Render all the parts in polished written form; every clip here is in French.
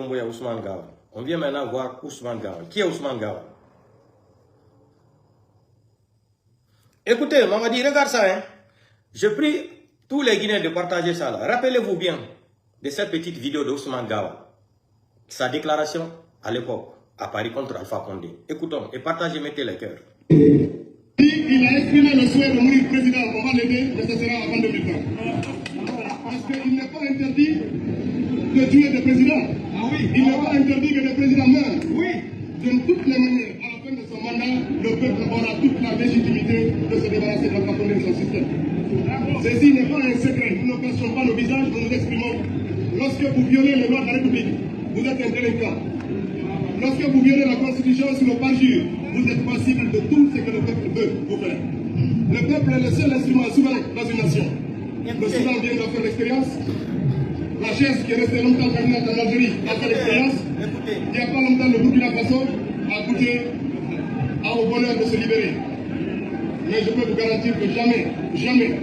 Doumbouya Ousmane Gawal. On vient maintenant voir Ousmane Gawal. Qui est Ousmane Gawal? Écoutez, Mamadi, regarde ça. Hein. Je prie tous les Guinéens de partager ça. Rappelez-vous bien de cette petite vidéo d'Ousmane Gawal. Sa déclaration à l'époque, à Paris contre Alpha Condé. Écoutons et partagez, mettez les cœurs. Il a exprimé le souhait de mourir président, on va l'aider, mais ce sera avant 2020. Parce qu'il n'est pas interdit de tuer des présidents. Ah oui. Il n'est pas interdit que des présidents meurent. Oui. De toutes les manières, à la fin de son mandat, le peuple aura toute la légitimité de se débarrasser de Alpha Condé de son système. Ceci n'est pas un secret, nous ne cachons pas nos visages, nous nous exprimons. Lorsque vous violez les lois de la République, vous êtes un délinquant. Lorsque vous violez la Constitution sur le parjure, vous êtes passible de tout ce que le peuple veut vous faire. Le peuple est le seul instrument souverain dans une nation. Le Soudan vient d'en faire l'expérience. La chaise qui est restée longtemps candidate en Algérie a fait l'expérience. Il n'y a pas longtemps, le Burkina Faso a goûté au bonheur de se libérer. Mais je peux vous garantir que jamais, jamais,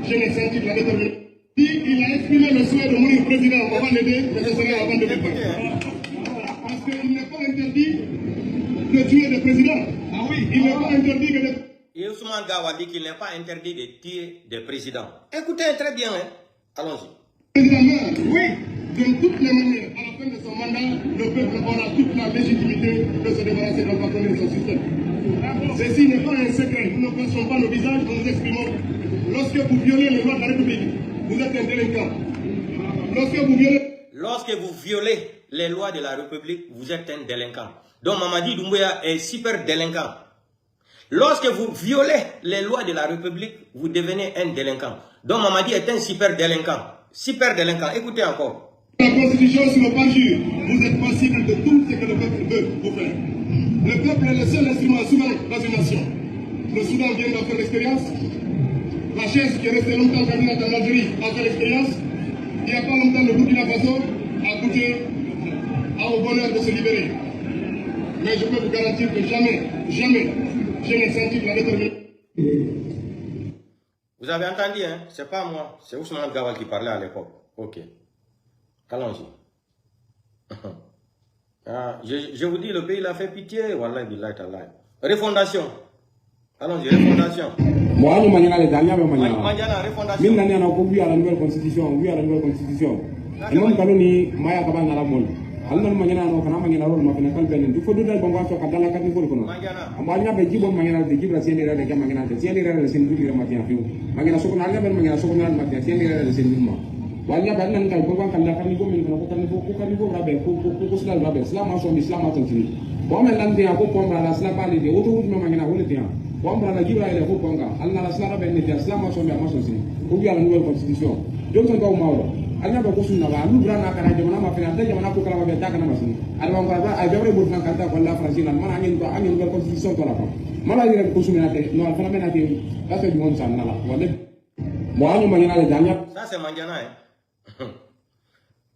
je n'ai senti de la détermination. Il a exprimé le souhait de mourir président, on va l'aider, mais ce sera avant 2020. Parce qu'il n'est pas interdit de tuer des présidents. Ah oui. Il n'est pas interdit que des... Et Ousmane Gawal dit qu'il n'est pas interdit de tuer des présidents. Écoutez très bien, hein. Allons-y. Président meurt. Oui. De toutes les manières, à la fin de son mandat, le peuple aura toute la légitimité de se débarrasser de Alpha Condé de son système. Ceci n'est pas un secret, nous ne cachons pas nos visages, nous nous exprimons. Lorsque vous violez les lois de la République, vous êtes un délinquant. Lorsque vous violez les lois de la République, vous êtes un délinquant. Donc Mamadi Doumbouya est super délinquant. Lorsque vous violez les lois de la République, vous devenez un délinquant. Donc Mamadi est un super délinquant. Super délinquant. Écoutez encore. La Constitution sur le parjure, vous êtes passible de tout ce que le peuple veut vous faire. Le peuple est le seul instrument souverain dans une nation. Le Soudan vient d'en faire l'expérience. La chaise qui est restée longtemps candidate en Algérie a fait l'expérience. Il n'y a pas longtemps, le Burkina Faso a goûté au bonheur de se libérer. Mais je peux vous garantir que jamais, jamais, je n'ai senti de la détermination. Vous avez entendu, hein? C'est pas moi, c'est Ousmane Gawal qui parlait à l'époque. Ok. Allons-y. Je vous dis, le pays l'a fait pitié. Wallahi billahi ta'ala. Refondation. Allons-y, refondation. Moi, je suis allé dans refondation. Je suis allé à la nouvelle constitution. Oui, à la nouvelle constitution. Et moi, je suis Maya Kabana la Mol. Alors, je suis allé à la nouvelle il faut donner le bon sens à la carte de Moi, je suis allé à la Djibra, c'est les règles de c'est les règles de Sénégal, Magana Sokonal, Magana Sokonal, c'est les règles de Sénégal. Wanya banan kay ko kan la kan ko min ko kan ko rabe ko sala rabe islam so islam to tini ko men lan dia ko ko mara sala bali de oto wut ma ngina wole dia ko mara la jibra ile ko konga alla la sala rabe ne dia islam so ma so tini ko bi ala nouvelle constitution donc ko mawdo alla ba ko sunna ba lu brana kana jamana ma fina da jamana ko kala ba ta kana masini ala ba ba ay jabre burna kanta ko la france lan man angin nouvelle constitution to la ko mala dire ko sunna te no fana menate ka to mon san nala wala mo anu ma ngina le danya ça c'est Mandiana hein.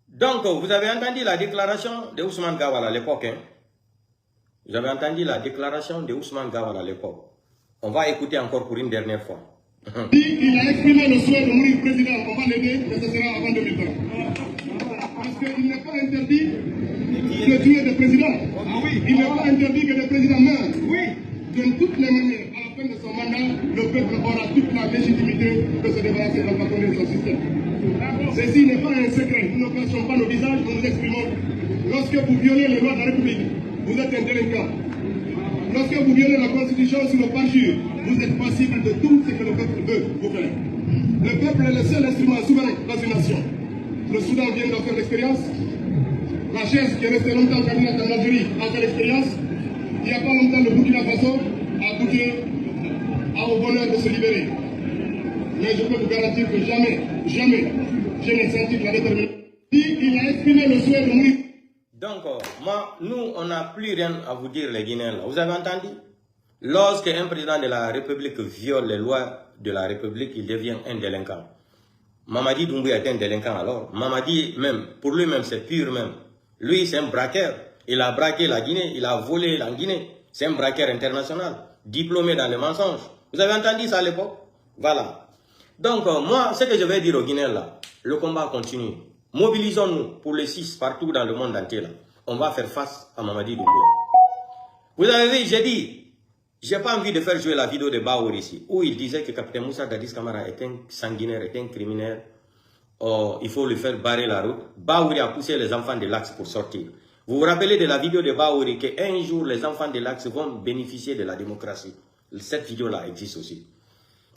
Donc, vous avez entendu la déclaration de Ousmane Gawal à l'époque. Hein? Vous avez entendu la déclaration de Ousmane Gawal à l'époque. On va écouter encore pour une dernière fois. Il a exprimé le souhait de mourir président, on va l'aider, mais ce sera avant 2020. Parce qu'il n'est pas interdit de tuer des présidents. Ah oui. Il n'est pas interdit que des présidents meurent. Oui. De toutes les manières, à la fin de son mandat, le peuple aura toute la légitimité de se débarrasser de Alpha Condé de son système. Ceci n'est pas un secret, nous ne cachons pas nos visages, nous nous exprimons. Lorsque vous violez les lois de la République, vous êtes un délinquant. Lorsque vous violez la Constitution sur le parjure, vous êtes passible de tout ce que le peuple veut vous faire. Le peuple est le seul instrument souverain dans une nation. Le Soudan vient d'en faire l'expérience. La chaise qui est restée longtemps candidate en Algérie a fait l'expérience. Il n'y a pas longtemps, le Burkina Faso a goûté au bonheur de se libérer. Mais je peux vous garantir que jamais, jamais, je n'ai senti de la détermination. Il a exprimé le souhait de mourir. Donc, nous, on n'a plus rien à vous dire, les Guinéens. Là. Vous avez entendu? Lorsque un président de la République viole les lois de la République, il devient un délinquant. Mamadi Doumbouya est un délinquant alors. Mamadi, même, pour lui-même, c'est pur même. Lui, c'est un braqueur. Il a braqué la Guinée, il a volé la Guinée. C'est un braqueur international, diplômé dans le mensonge. Vous avez entendu ça à l'époque? Voilà. Donc, moi, ce que je vais dire aux Guinéens là, le combat continue. Mobilisons-nous pour le 6 partout dans le monde entier. Là. On va faire face à Mamadi Doumbouya. Vous avez vu, j'ai dit, j'ai pas envie de faire jouer la vidéo de Baour ici, où il disait que Capitaine Moussa Dadis Camara est un sanguinaire, est un criminel. Oh, il faut lui faire barrer la route. Baouri a poussé les enfants de l'Axe pour sortir. Vous vous rappelez de la vidéo de Baouri qu'un jour les enfants de l'Axe vont bénéficier de la démocratie. Cette vidéo-là existe aussi.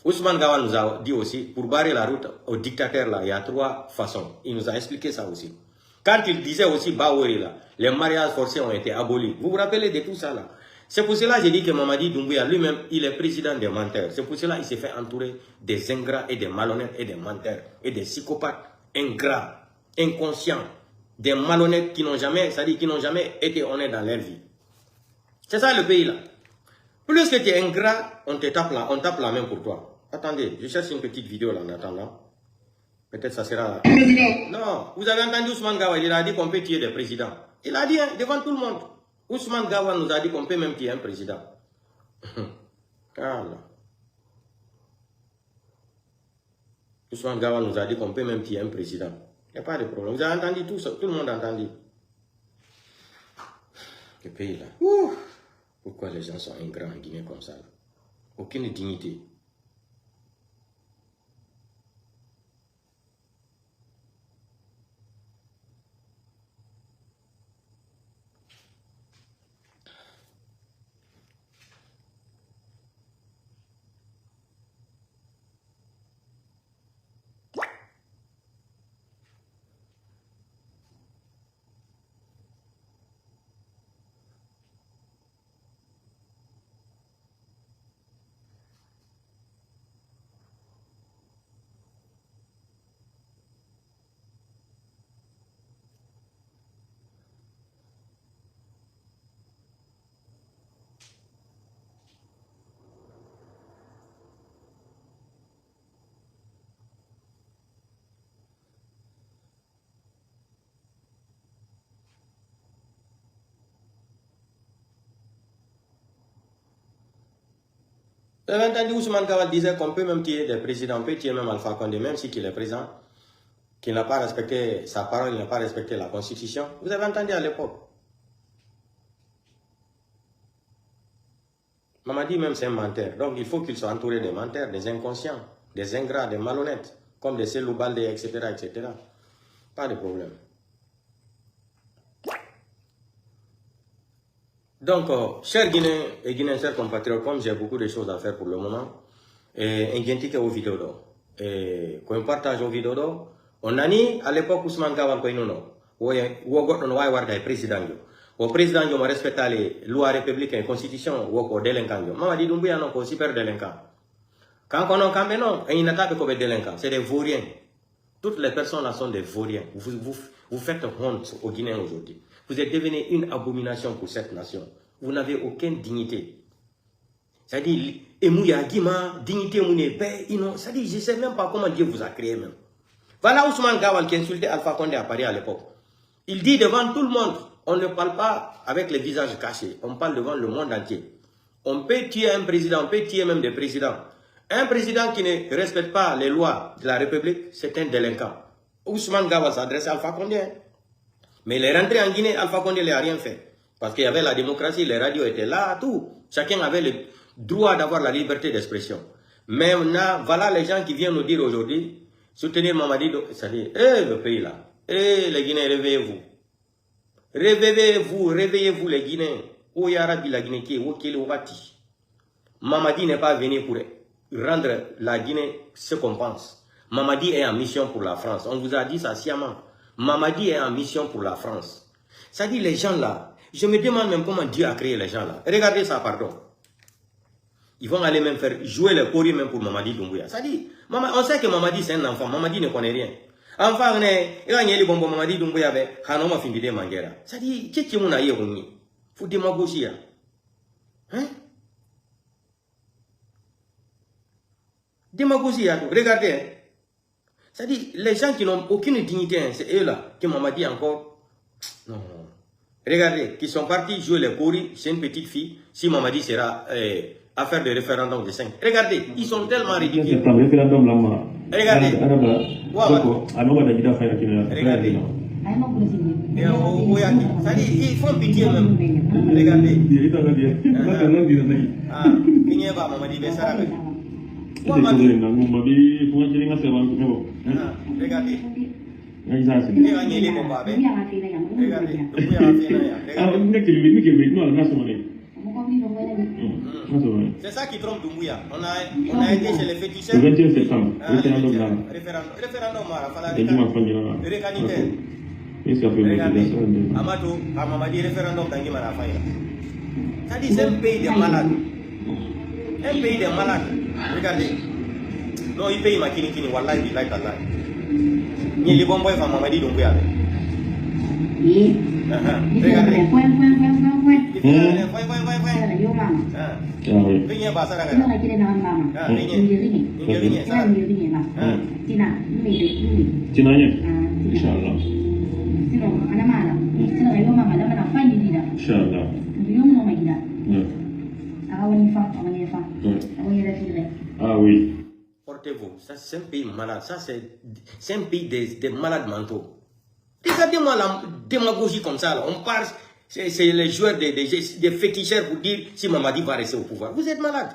Ousmane Gawal nous a dit aussi, pour barrer la route au dictateur là, il y a 3 façons. Il nous a expliqué ça aussi. Quand il disait aussi Baouri là, les mariages forcés ont été abolis. Vous vous rappelez de tout ça là? C'est pour cela que j'ai dit que Mamadi Doumbouya lui-même, il est président des menteurs. C'est pour cela qu'il s'est fait entourer des ingrats et des malhonnêtes et des menteurs et des psychopathes ingrats, inconscients, des malhonnêtes qui n'ont jamais, c'est-à-dire qui n'ont jamais été honnêtes dans leur vie. C'est ça le pays là. Plus que tu es ingrat, on tape la main pour toi. Attendez, je cherche une petite vidéo là en attendant. Peut-être ça sera... Non, vous avez entendu Ousmane Gawal, il a dit qu'on peut tuer des présidents. Il a dit hein, devant tout le monde. Ousmane Gawal nous a dit qu'on peut même tuer un président. Ousmane Gawal nous a dit qu'on peut même tuer un président. Il n'y a pas de problème. Vous avez entendu tout ça, tout le monde a entendu. Ce pays là. Pourquoi les gens sont ingrats en Guinée comme ça là? Aucune dignité. Vous avez entendu Ousmane Gawal disait qu'on peut même tuer des présidents, on peut tuer même Alpha Condé, même si il est présent, qu'il n'a pas respecté sa parole, il n'a pas respecté la Constitution. Vous avez entendu à l'époque. Mamadi même c'est un menteur. Donc il faut qu'il soit entouré des menteurs, des inconscients, des ingrats, des malhonnêtes, comme des Selou Baldé, etc., etc. Pas de problème. Donc, chers Guinéens et Guinéens, chers compatriotes, comme j'ai beaucoup de choses à faire pour le moment, et un aux vidéos, et qu'on partage aux vidéos, on a dit à l'époque Ousmane Gawal Koinono, où on président. Au président, on respecte les lois républicaines et constitution, ou au délinquant. Mamadi Doumbouya non, c'est super délinquant. Quand on a campé, non, il n'a pas de délinquants, c'est des vauriens. Toutes les personnes là sont des vauriens. Vous faites honte aux Guinéens aujourd'hui. Vous êtes devenu une abomination pour cette nation. Vous n'avez aucune dignité. C'est-à-dire, dignité, c'est-à-dire, je ne sais même pas comment Dieu vous a créé même. Voilà Ousmane Gawal qui insultait Alpha Condé à Paris à l'époque. Il dit devant tout le monde, on ne parle pas avec les visages cachés, on parle devant le monde entier. On peut tuer un président, on peut tuer même des présidents. Un président qui ne respecte pas les lois de la République, c'est un délinquant. Ousmane Gawal s'adresse à Alpha Condé. Mais il est rentré en Guinée, Alpha Condé n'a rien fait. Parce qu'il y avait la démocratie, les radios étaient là, tout. Chacun avait le droit d'avoir la liberté d'expression. Mais maintenant, voilà les gens qui viennent nous dire aujourd'hui, soutenir Mamadi, c'est-à-dire, le pays là, les Guinéens, réveillez-vous. Réveillez-vous les Guinéens. Oh Yarabi la Guinée qui est Mamadi n'est pas venu pour rendre la Guinée ce qu'on pense. Mamadi est en mission pour la France. On vous a dit ça sciemment. Mamadi est en mission pour la France. Ça dit les gens là, je me demande même comment Dieu a créé les gens là. Regardez ça, pardon. Ils vont aller même faire jouer le chorus même pour Mamadi Doumbouya. Ça dit, on sait que Mamadi c'est un enfant, Mamadi ne connaît rien. Enfant, il a gagné bombo Mamadi Doumbouya avec Hanoma Findide Mangera. Ça dit, qu'est-ce que vous avez dit? Faut démagogie. Hein? Démagogie, regardez. Ça dit, les gens qui n'ont aucune dignité, c'est eux là, que Mamadi encore. Non. Regardez, qui sont partis jouer les chorus, c'est une petite fille, si Mamadi sera à faire le référendum de 5. Regardez, ils sont tellement ridicules. Regardez. Regardez. Il faut pitié même. Regardez. Ah, il va Mamadi Bessara. Regardez. C'est ça qui trompe Doumbouya. On a été chez les féticheurs. Le 21 septembre, référendum. Amadou, Mamadi référendum Tanguy Marafaya. Ça dit c'est un pays de malades. Un pays de malades. Regardez. Non, il paye ma kini, wallahi, il like Allah. Ni les bons boys, Mamadi Doumbouya. Regardez. Ah oui. Portez-vous, ça c'est un pays malade, ça c'est un pays des malades mentaux. Regardez-moi la démagogie comme ça, là. On parle, c'est les joueurs des féticheurs pour dire si Mamadi va rester au pouvoir. Vous êtes malade.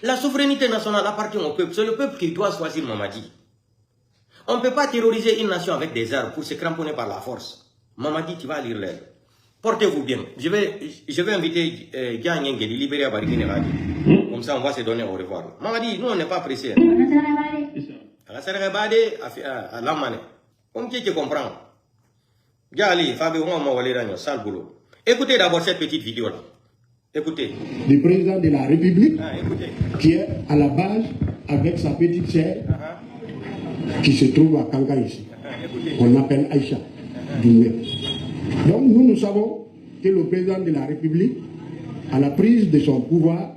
La souveraineté nationale appartient au peuple, c'est le peuple qui doit choisir Mamadi. On ne peut pas terroriser une nation avec des armes pour se cramponner par la force. Mamadi, tu vas lire l'air. Portez-vous bien. Je vais inviter Gia Nyenge de libérer Barikine Radio. Comme ça, on va se donner au revoir. Mamadi, nous, on n'est pas pressés. À la manée. Comme tu comprends. Écoutez d'abord cette petite vidéo là. Écoutez. Le président de la République, qui est à la base avec sa petite sœur, qui se trouve à Kanga ici. On appelle Aïcha Doumbouya. Donc nous savons que le président de la République, à la prise de son pouvoir,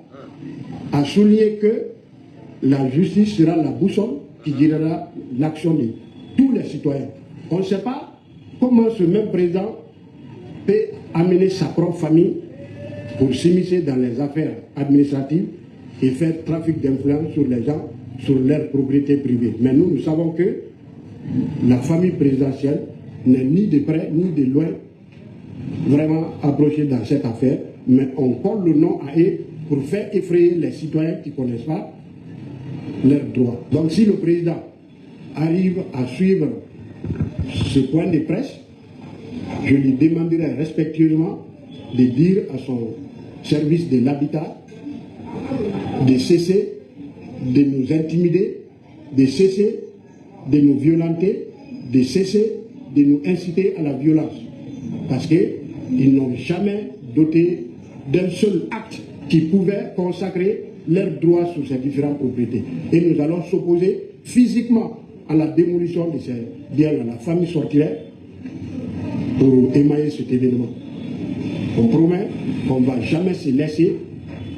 a souligné que la justice sera la boussole qui guidera l'action de tous les citoyens. On ne sait pas comment ce même président peut amener sa propre famille pour s'immiscer dans les affaires administratives et faire trafic d'influence sur les gens, sur leur propriété privée. Mais nous savons que la famille présidentielle n'est ni de près ni de loin vraiment approchée dans cette affaire, mais on colle le nom à eux pour faire effrayer les citoyens qui ne connaissent pas leurs droits. Donc si le président arrive à suivre ce point de presse, je lui demanderai respectueusement de dire à son service de l'habitat de cesser de nous intimider, de cesser de nous violenter, de cesser de nous inciter à la violence. Parce qu'ils n'ont jamais doté d'un seul acte qui pouvait consacrer leurs droits sur ces différentes propriétés. Et nous allons s'opposer physiquement à la démolition de ces biens-là. La famille sortirait pour émailler cet événement. On promet qu'on ne va jamais se laisser,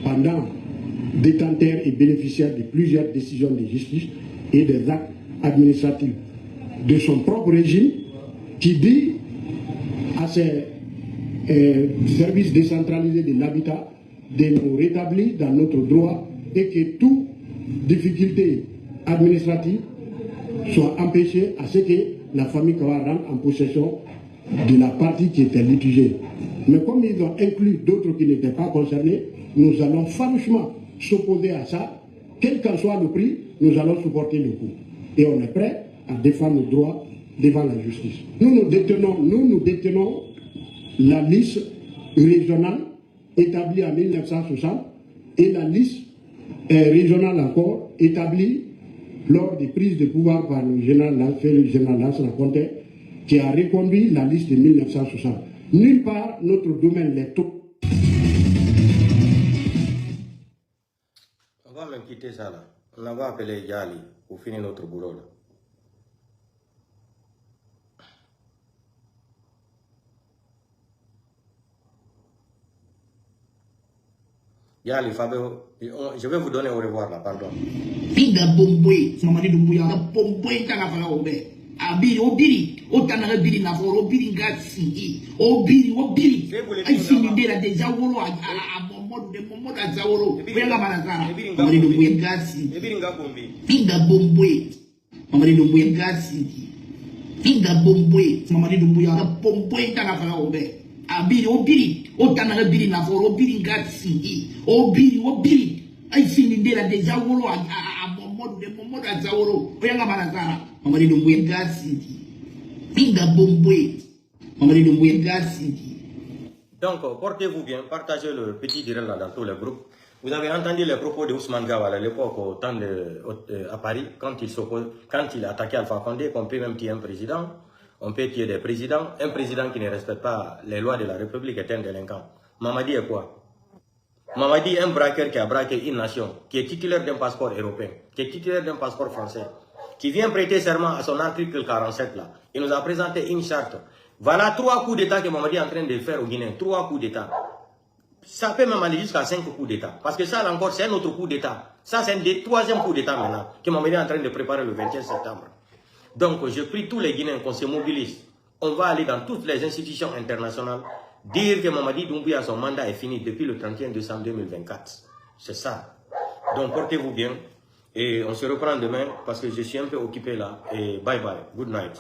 pendant détenteurs et bénéficiaires de plusieurs décisions de justice et des actes administratifs de son propre régime, qui dit à ses services décentralisés de l'habitat de nous rétablir dans notre droit et que toute difficulté administrative soit empêchée à ce que la famille Kawa rentre en possession de la partie qui était litigée. Mais comme ils ont inclus d'autres qui n'étaient pas concernés, nous allons farouchement s'opposer à ça. Quel qu'en soit le prix, nous allons supporter le coup. Et on est prêt à défendre nos droits devant la justice. Nous détenons la liste régionale établie en 1960 et la liste régionale encore établie lors des prises de pouvoir par le général Lansana Conté, qui a reconduit la liste de 1960. Nulle part notre domaine n'est tout. On va même quitter ça là. On va appeler Yali pour finir notre boulot là. Yali, Fabio, je vais vous donner au revoir là, pardon. Pinga Bomboué, Mamadi Doumbouya, Bomboué, Tanafala Obe. Abiri, Obiri, Otana Biri Nafo, Obiri Gassi, Obiri, I see me there déjà, modo de modo azaworo oyanga manazara Ebiringa mamadi Gombe. dumbuya gasi Ebiringa Gombe. Finga bombwe mamadi dumbuya gasi Finga bombwe mamadi dumbuya bombwe tanga fala obe abiri obiri otana biri na foro obiri gasi obiri ai fini ndela deja wolo a modo de modo azaworo oyanga manazara mamadi dumbuya gasi Finga bombwe mamadi dumbuya gasi. Donc, portez-vous bien, partagez le petit direct là dans tous les groupes. Vous avez entendu les propos de Ousmane Gawal à l'époque à Paris, quand il a attaqué Alpha Condé, qu'on peut même tuer un président, on peut tuer des présidents. Un président qui ne respecte pas les lois de la République est un délinquant. Mamadi est quoi? Mamadi est un braqueur qui a braqué une nation, qui est titulaire d'un passeport européen, qui est titulaire d'un passeport français, qui vient prêter serment à son article 47 là. Il nous a présenté une charte. Voilà 3 coups d'État que Mamadi est en train de faire au Guinée. 3 coups d'État. Ça peut même aller jusqu'à 5 coups d'État. Parce que ça, là encore, c'est un autre coup d'État. Ça, c'est un 3e coup d'État maintenant que Mamadi est en train de préparer le 21 septembre. Donc, je prie tous les Guinéens qu'on se mobilise. On va aller dans toutes les institutions internationales dire que Mamadi Doumbouya, son mandat est fini depuis le 31 décembre 2024. C'est ça. Donc, portez-vous bien. Et on se reprend demain parce que je suis un peu occupé là. Et bye bye. Good night.